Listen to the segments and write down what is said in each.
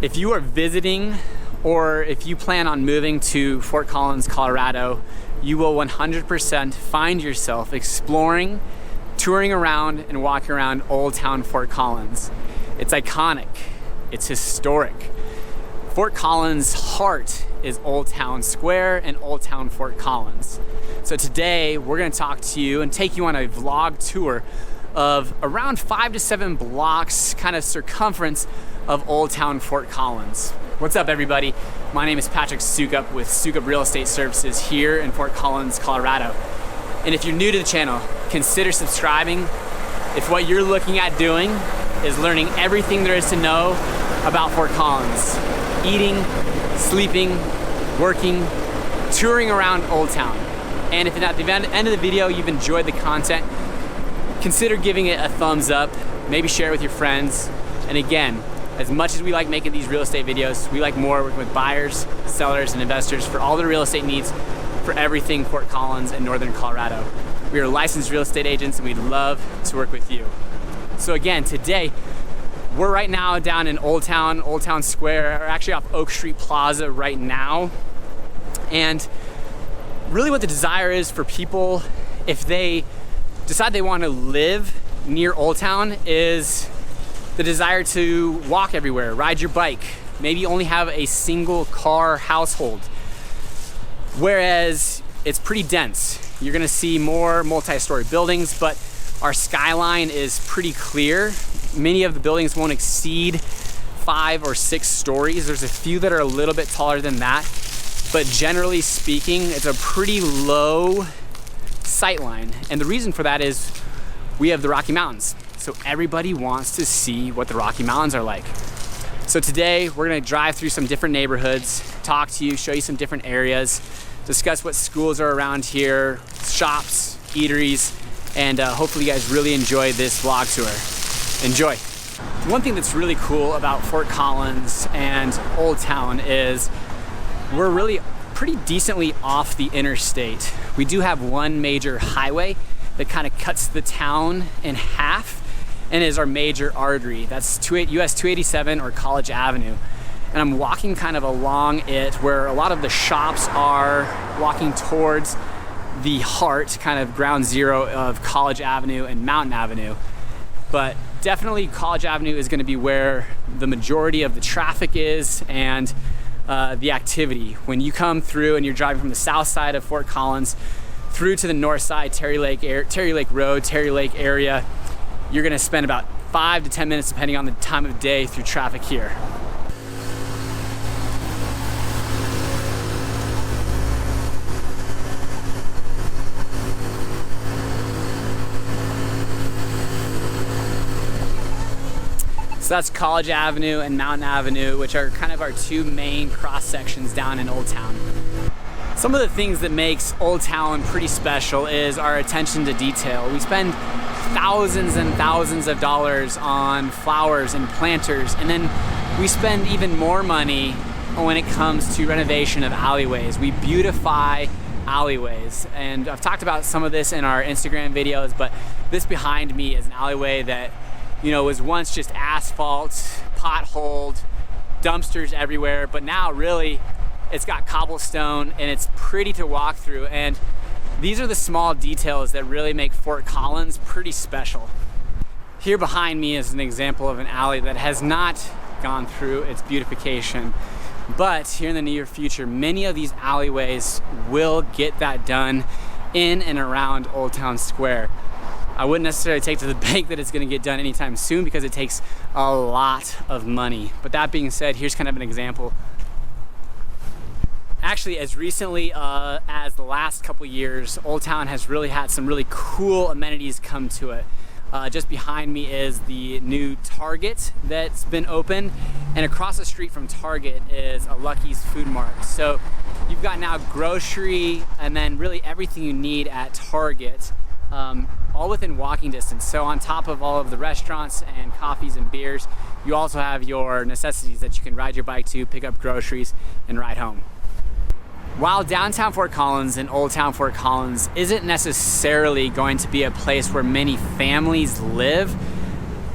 If you are visiting or if you plan on moving to Fort Collins, Colorado, you will 100% find yourself exploring, touring around, and walking around Old Town Fort Collins. It's iconic, it's historic. Fort Collins' heart is Old Town Square and Old Town Fort Collins. So today we're gonna talk to you and take you on a vlog tour of around 5 to 7 blocks, kind of circumference of Old Town Fort Collins. What's up, everybody? My name is Patrick Soukup with Soukup Real Estate Services here in Fort Collins, Colorado. And if you're new to the channel, consider subscribing. If what you're looking at doing is learning everything there is to know about Fort Collins, eating, sleeping, working, touring around Old Town. And if at the end of the video you've enjoyed the content, consider giving it a thumbs up, maybe share it with your friends. And again, as much as we like making these real estate videos, we like more working with buyers, sellers, and investors for all their real estate needs for everything Fort Collins and Northern Colorado. We are licensed real estate agents and we'd love to work with you. So again, today, we're right now down in Old Town Square, or actually off Oak Street Plaza right now. And really what the desire is for people, if they decide they want to live near Old Town, is the desire to walk everywhere, ride your bike, maybe only have a single car household. Whereas it's pretty dense. You're gonna see more multi-story buildings, but our skyline is pretty clear. Many of the buildings won't exceed 5 or 6 stories. There's a few that are a little bit taller than that, but generally speaking, it's a pretty low sightline. And the reason for that is we have the Rocky Mountains. So everybody wants to see what the Rocky Mountains are like. So today we're gonna drive through some different neighborhoods, talk to you, show you some different areas, discuss what schools are around here, shops, eateries, and hopefully you guys really enjoy this vlog tour. Enjoy. One thing that's really cool about Fort Collins and Old Town is we're really pretty decently off the interstate. We do have one major highway that kind of cuts the town in half and is our major artery. That's US 287 or College Avenue. And I'm walking kind of along it where a lot of the shops are, walking towards the heart, kind of ground zero of College Avenue and Mountain Avenue. But definitely College Avenue is gonna be where the majority of the traffic is and the activity. When you come through and you're driving from the south side of Fort Collins through to the north side, Terry Lake Road, Terry Lake area, you're gonna spend about 5 to 10 minutes depending on the time of day through traffic here. So that's College Avenue and Mountain Avenue, which are kind of our two main cross sections down in Old Town. Some of the things that makes Old Town pretty special is our attention to detail. We spend thousands and thousands of dollars on flowers and planters, and then we spend even more money when it comes to renovation of alleyways. We beautify alleyways, and I've talked about some of this in our Instagram videos, but this behind me is an alleyway that was once just asphalt, potholed, dumpsters everywhere, but now really it's got cobblestone and it's pretty to walk through. And these are the small details that really make Fort Collins pretty special. Here behind me is an example of an alley that has not gone through its beautification. But here in the near future, many of these alleyways will get that done in and around Old Town Square. I wouldn't necessarily take to the bank that it's gonna get done anytime soon because it takes a lot of money. But that being said, here's kind of an example. Actually, as recently as the last couple years, Old Town has really had some really cool amenities come to it. Just behind me is the new Target that's been opened, and across the street from Target is a Lucky's Food Mart. So you've got now grocery and then really everything you need at Target, all within walking distance. So on top of all of the restaurants and coffees and beers, you also have your necessities that you can ride your bike to, pick up groceries, and ride home. While downtown Fort Collins and Old Town Fort Collins isn't necessarily going to be a place where many families live,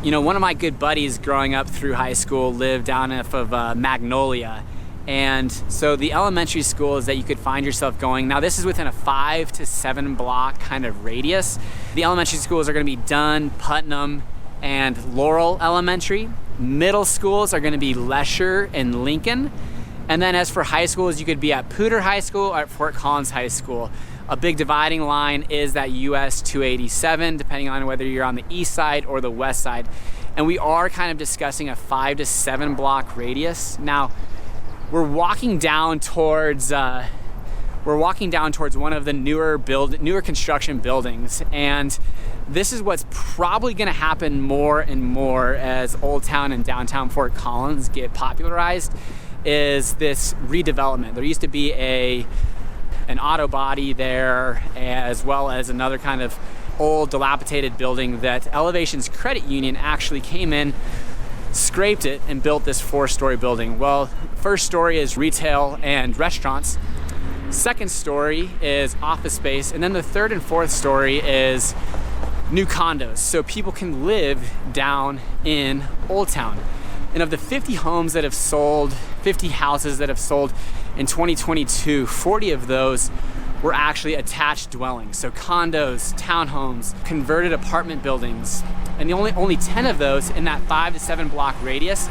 You know, one of my good buddies growing up through high school lived down off of Magnolia. And so the elementary schools that you could find yourself going, now this is within a 5 to 7 block kind of radius. The elementary schools are gonna be Dunn, Putnam, and Laurel Elementary. Middle schools are gonna be Lesher and Lincoln. And then as for high schools, you could be at Poudre High School or at Fort Collins High School. A big dividing line is that US 287, depending on whether you're on the east side or the west side. And we are kind of discussing a 5 to 7 block radius. Now, we're walking down towards one of the newer construction buildings, and this is what's probably going to happen more and more as Old Town and downtown Fort Collins get popularized, is this redevelopment. There used to be an auto body there, as well as another kind of old dilapidated building that Elevation's credit union actually came in, scraped it, and built this 4-story building. Well, first story is retail and restaurants. Second story is office space. And then the third and fourth story is new condos. So people can live down in Old Town. And of the 50 homes that have sold, 50 houses that have sold in 2022, 40 of those were actually attached dwellings. So condos, townhomes, converted apartment buildings. And the only 10 of those in that 5 to 7 block radius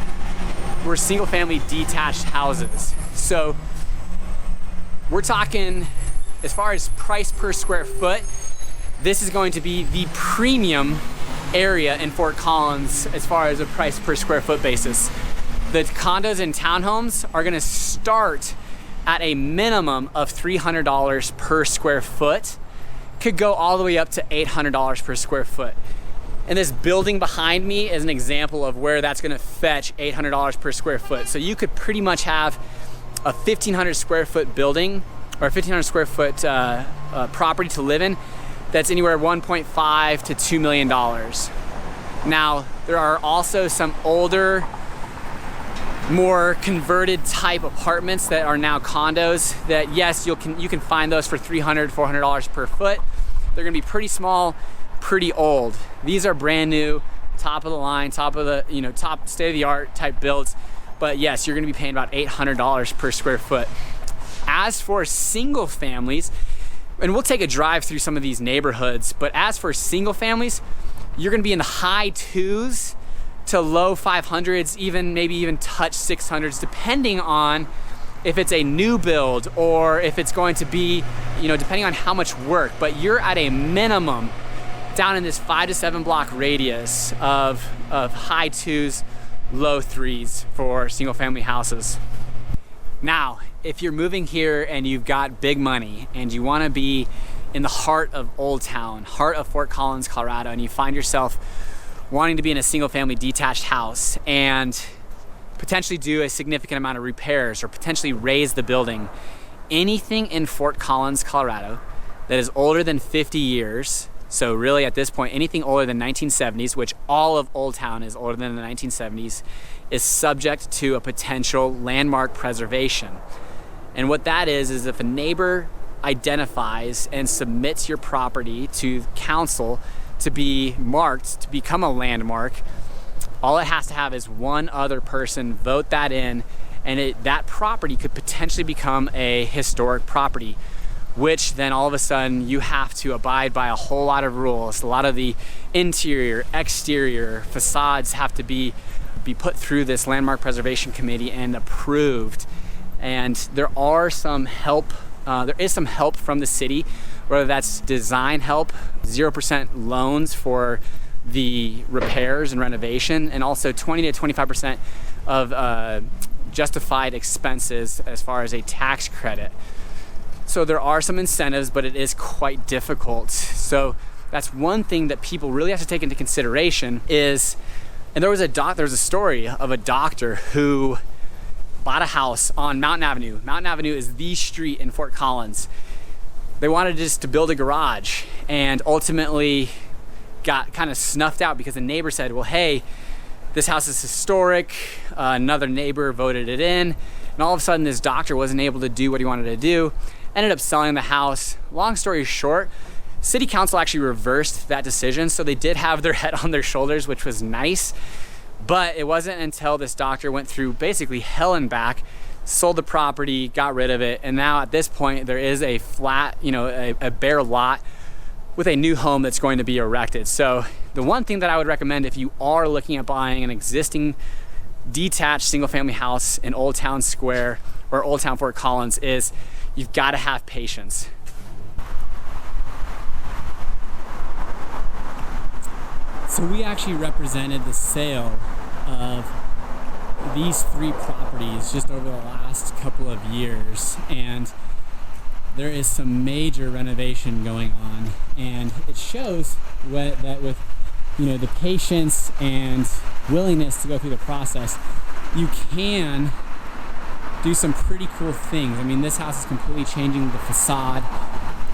were single family detached houses. So we're talking, as far as price per square foot, this is going to be the premium area in Fort Collins as far as a price per square foot basis. The condos and townhomes are gonna start at a minimum of $300 per square foot, could go all the way up to $800 per square foot. And this building behind me is an example of where that's gonna fetch $800 per square foot. So you could pretty much have a 1,500 square foot building or a 1,500 square foot property to live in that's anywhere $1.5 to $2 million. Now, there are also some older, more converted type apartments that are now condos that, yes, you can find those for $300, $400 per foot. They're gonna be pretty small, pretty old. These are brand new, top of the line, top state of the art type builds. But yes, you're gonna be paying about $800 per square foot. As for single families, and we'll take a drive through some of these neighborhoods, but as for single families, you're gonna be in the high 2s to low 500s, maybe even touch 600s, depending on if it's a new build or if it's going to be, depending on how much work. But you're at a minimum down in this 5 to 7 block radius of high 2s, low 3s for single family houses. Now, if you're moving here and you've got big money and you wanna be in the heart of Old Town, heart of Fort Collins, Colorado, and you find yourself wanting to be in a single family detached house and potentially do a significant amount of repairs or potentially raise the building, anything in Fort Collins, Colorado that is older than 50 years, so really at this point, anything older than 1970s, which all of Old Town is older than the 1970s, is subject to a potential landmark preservation. And what that is if a neighbor identifies and submits your property to council to be marked, to become a landmark, all it has to have is one other person vote that in, and that property could potentially become a historic property, which then all of a sudden you have to abide by a whole lot of rules. A lot of the interior, exterior facades have to be put through this landmark preservation committee and approved. And there is some help from the city, whether that's design help, 0% loans for the repairs and renovation, and also 20 to 25% of justified expenses as far as a tax credit. So there are some incentives, but it is quite difficult. So that's one thing that people really have to take into consideration is, and there was a story of a doctor who bought a house on Mountain Avenue. Mountain Avenue is the street in Fort Collins. They wanted just to build a garage and ultimately got kind of snuffed out because the neighbor said, well, hey, this house is historic. Another neighbor voted it in. And all of a sudden this doctor wasn't able to do what he wanted to do. Ended up selling the house. Long story short, City Council actually reversed that decision, so they did have their head on their shoulders, which was nice. But it wasn't until this doctor went through basically hell and back, sold the property, got rid of it, and now at this point there is a flat, a bare lot with a new home that's going to be erected. So the one thing that I would recommend if you are looking at buying an existing detached single-family house in Old Town Square or Old Town Fort Collins is you've got to have patience. So we actually represented the sale of these 3 properties just over the last couple of years, and there is some major renovation going on, and it shows that with the patience and willingness to go through the process, you can do some pretty cool things. I mean, this house is completely changing the facade,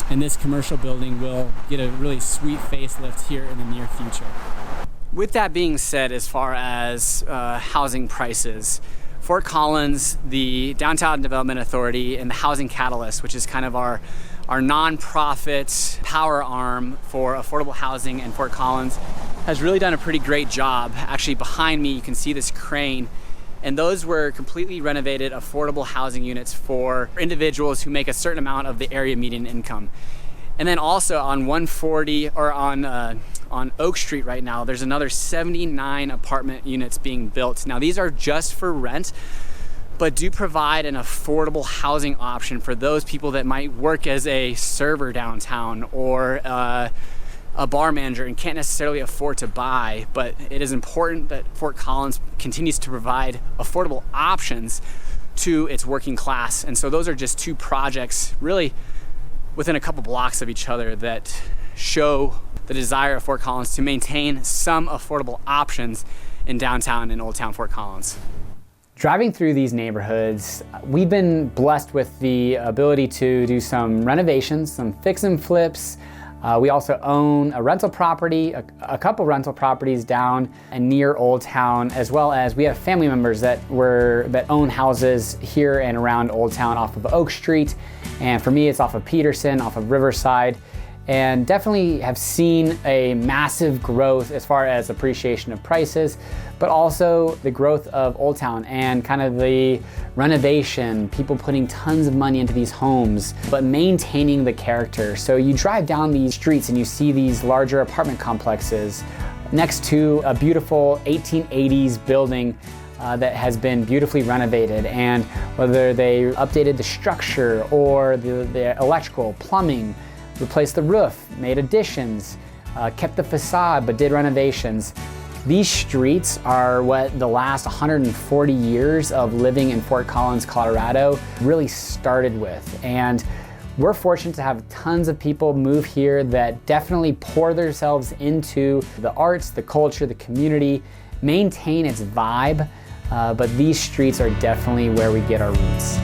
and this commercial building will get a really sweet facelift here in the near future. With that being said, as far as housing prices, Fort Collins, the Downtown Development Authority, and the Housing Catalyst, which is kind of our nonprofit power arm for affordable housing in Fort Collins, has really done a pretty great job. Actually, behind me, you can see this crane, and those were completely renovated affordable housing units for individuals who make a certain amount of the area median income. And then also on 140 or on Oak Street right now, there's another 79 apartment units being built. Now these are just for rent, but do provide an affordable housing option for those people that might work as a server downtown or a bar manager and can't necessarily afford to buy. But it is important that Fort Collins continues to provide affordable options to its working class. And so those are just 2 projects really within a couple blocks of each other that show the desire of Fort Collins to maintain some affordable options in downtown and Old Town Fort Collins. Driving through these neighborhoods, we've been blessed with the ability to do some renovations, some fix and flips. We also own a rental property, a couple rental properties down and near Old Town, as well as we have family members that own houses here and around Old Town off of Oak Street. And for me, it's off of Peterson, off of Riverside. And definitely have seen a massive growth as far as appreciation of prices, but also the growth of Old Town and kind of the renovation, people putting tons of money into these homes, but maintaining the character. So you drive down these streets and you see these larger apartment complexes next to a beautiful 1880s building that has been beautifully renovated, and whether they updated the structure or the electrical, plumbing, replaced the roof, made additions, kept the facade but did renovations. These streets are what the last 140 years of living in Fort Collins, Colorado really started with. And we're fortunate to have tons of people move here that definitely pour themselves into the arts, the culture, the community, maintain its vibe, but these streets are definitely where we get our roots.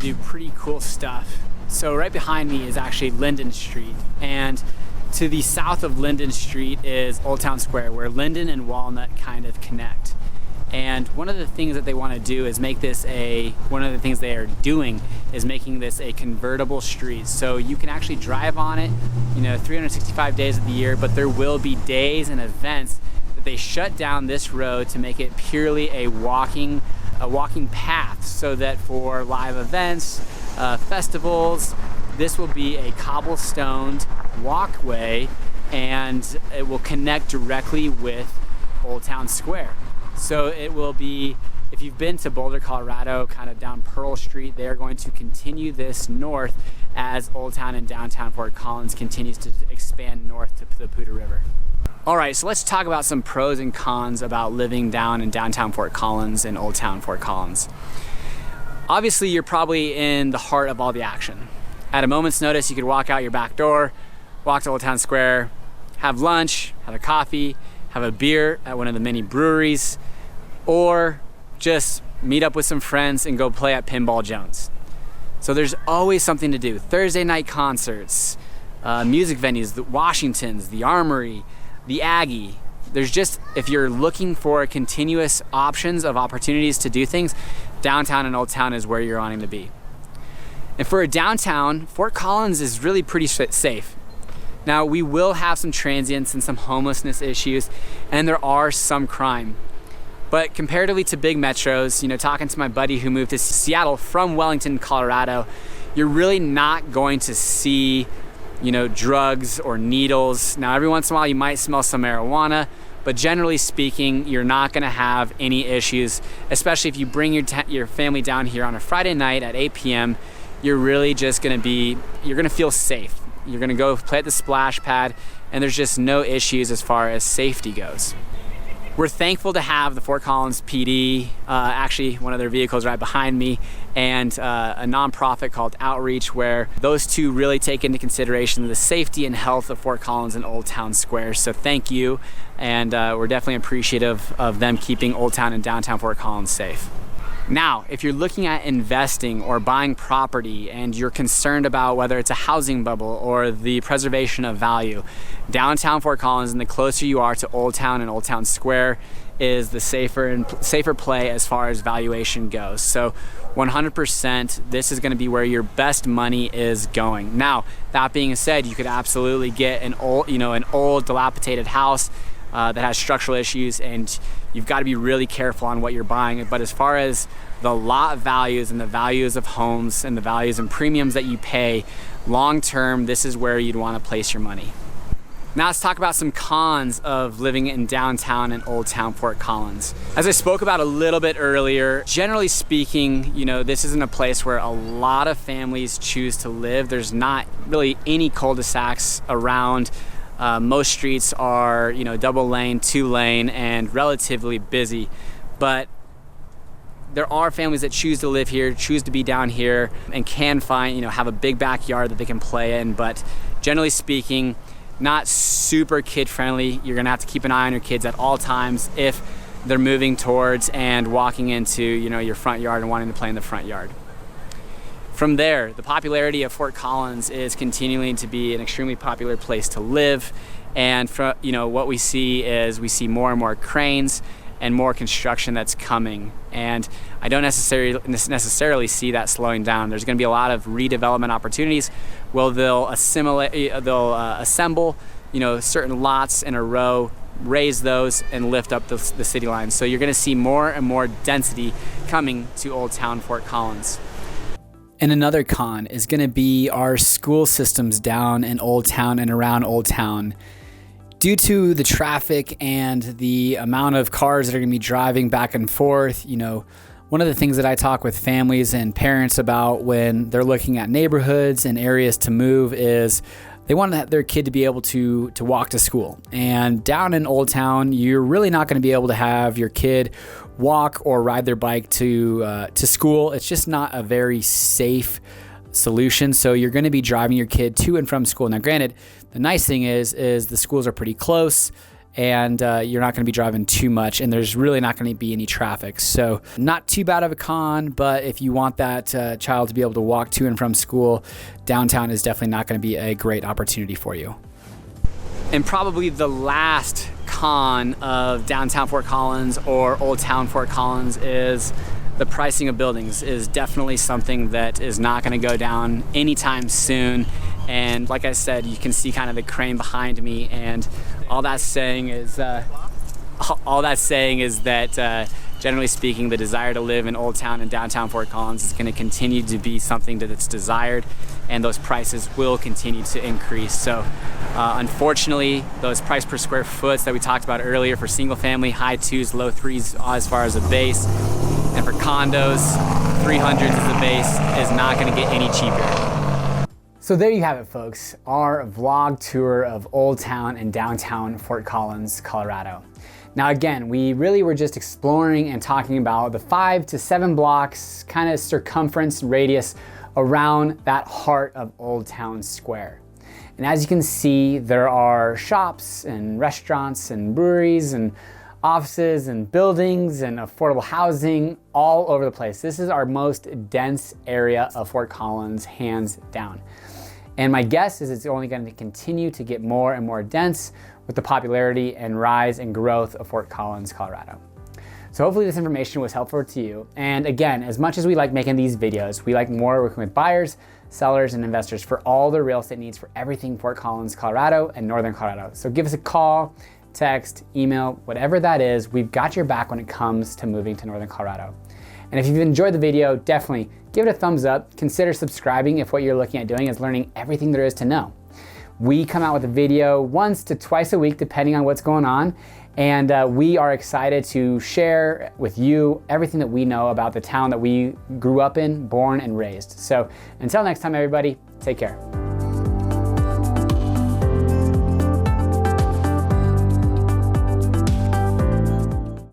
do pretty cool stuff. So right behind me is actually Linden Street, and to the south of Linden Street is Old Town Square, where Linden and Walnut kind of connect. And one of the things that they want to do is make this one of the things they are doing is making this a convertible street. So you can actually drive on it, 365 days of the year, but there will be days and events that they shut down this road to make it purely a walking path, so that for live events, festivals, this will be a cobblestoned walkway, and it will connect directly with Old Town Square. So it will be, if you've been to Boulder, Colorado, kind of down Pearl Street, they're going to continue this north as Old Town and downtown Fort Collins continues to expand north to the Poudre River. All right, so let's talk about some pros and cons about living down in downtown Fort Collins and Old Town Fort Collins. Obviously, you're probably in the heart of all the action. At a moment's notice, you could walk out your back door, walk to Old Town Square, have lunch, have a coffee, have a beer at one of the many breweries, or just meet up with some friends and go play at Pinball Jones. So there's always something to do. Thursday night concerts, music venues, the Washingtons, the Armory, the Aggie. There's just, if you're looking for continuous options of opportunities to do things, downtown and Old Town is where you're wanting to be. And for a downtown, Fort Collins is really pretty safe. Now, we will have some transients and some homelessness issues, and there are some crime. But comparatively to big metros, talking to my buddy who moved to Seattle from Wellington, Colorado, you're really not going to see, drugs or needles. Now, every once in a while you might smell some marijuana, but generally speaking, you're not gonna have any issues, especially if you bring your family down here on a Friday night at 8 p.m., you're really just you're gonna feel safe. You're gonna go play at the splash pad, and there's just no issues as far as safety goes. We're thankful to have the Fort Collins PD, actually one of their vehicles right behind me, and a nonprofit called Outreach, where those two really take into consideration the safety and health of Fort Collins and Old Town Square. So thank you, and we're definitely appreciative of them keeping Old Town and downtown Fort Collins safe. Now, if you're looking at investing or buying property and you're concerned about whether it's a housing bubble or the preservation of value, downtown Fort Collins, and the closer you are to Old Town and Old Town Square, is the safer play as far as valuation goes. So 100%, this is going to be where your best money is going. Now, that being said, you could absolutely get an old dilapidated house that has structural issues, and you've got to be really careful on what you're buying. But as far as the lot values and the values of homes and the values and premiums that you pay long term, this is where you'd want to place your money. Now let's talk about some cons of living in downtown and Old Town Fort Collins. As I spoke about a little bit earlier, generally speaking, this isn't a place where a lot of families choose to live. There's not really any cul-de-sacs around. Most streets are, double lane, 2 lane, and relatively busy. But there are families that choose to live here, choose to be down here, and can find, have a big backyard that they can play in. But generally speaking, not super kid friendly. You're gonna have to keep an eye on your kids at all times if they're moving towards and walking into, your front yard and wanting to play in the front yard. From there, the popularity of Fort Collins is continuing to be an extremely popular place to live. And what we see more and more cranes and more construction that's coming. And I don't necessarily see that slowing down. There's going to be a lot of redevelopment opportunities where they'll assemble, certain lots in a row, raise those, and lift up the city lines. So you're going to see more and more density coming to Old Town Fort Collins. And another con is going to be our school systems down in Old Town and around Old Town. Due to the traffic and the amount of cars that are going to be driving back and forth, one of the things that I talk with families and parents about when they're looking at neighborhoods and areas to move is they want their kid to be able to walk to school. And down in Old Town, you're really not going to be able to have your kid walk or ride their bike to school. It's just not a very safe solution. So you're going to be driving your kid to and from school. Now, granted, the nice thing is the schools are pretty close, and you're not going to be driving too much, and there's really not going to be any traffic. So not too bad of a con, but if you want that child to be able to walk to and from school, downtown is definitely not going to be a great opportunity for you. And probably the last con of downtown Fort Collins or Old Town Fort Collins is the pricing of buildings is definitely something that is not going to go down anytime soon. And like I said, you can see kind of the crane behind me, and all that's saying is that generally speaking, the desire to live in Old Town and downtown Fort Collins is going to continue to be something that it's desired, and those prices will continue to increase. So unfortunately, those price per square foot that we talked about earlier for single family, high 2s, low 3s as far as a base, and for condos, 300s as a base is not going to get any cheaper. So there you have it, folks, our vlog tour of Old Town and downtown Fort Collins, Colorado. Now again, we really were just exploring and talking about the 5 to 7 blocks, kind of circumference and radius around that heart of Old Town Square. And as you can see, there are shops and restaurants and breweries and offices and buildings and affordable housing all over the place. This is our most dense area of Fort Collins, hands down. And my guess is it's only going to continue to get more and more dense with the popularity and rise and growth of Fort Collins, Colorado. So hopefully this information was helpful to you. And again, as much as we like making these videos, we like more working with buyers, sellers, and investors for all their real estate needs for everything Fort Collins, Colorado and Northern Colorado. So give us a call, text, email, whatever that is. We've got your back when it comes to moving to Northern Colorado. And if you've enjoyed the video, definitely give it a thumbs up. Consider subscribing if what you're looking at doing is learning everything there is to know. We come out with a video once to twice a week, depending on what's going on. And we are excited to share with you everything that we know about the town that we grew up in, born and raised. So until next time, everybody, take care.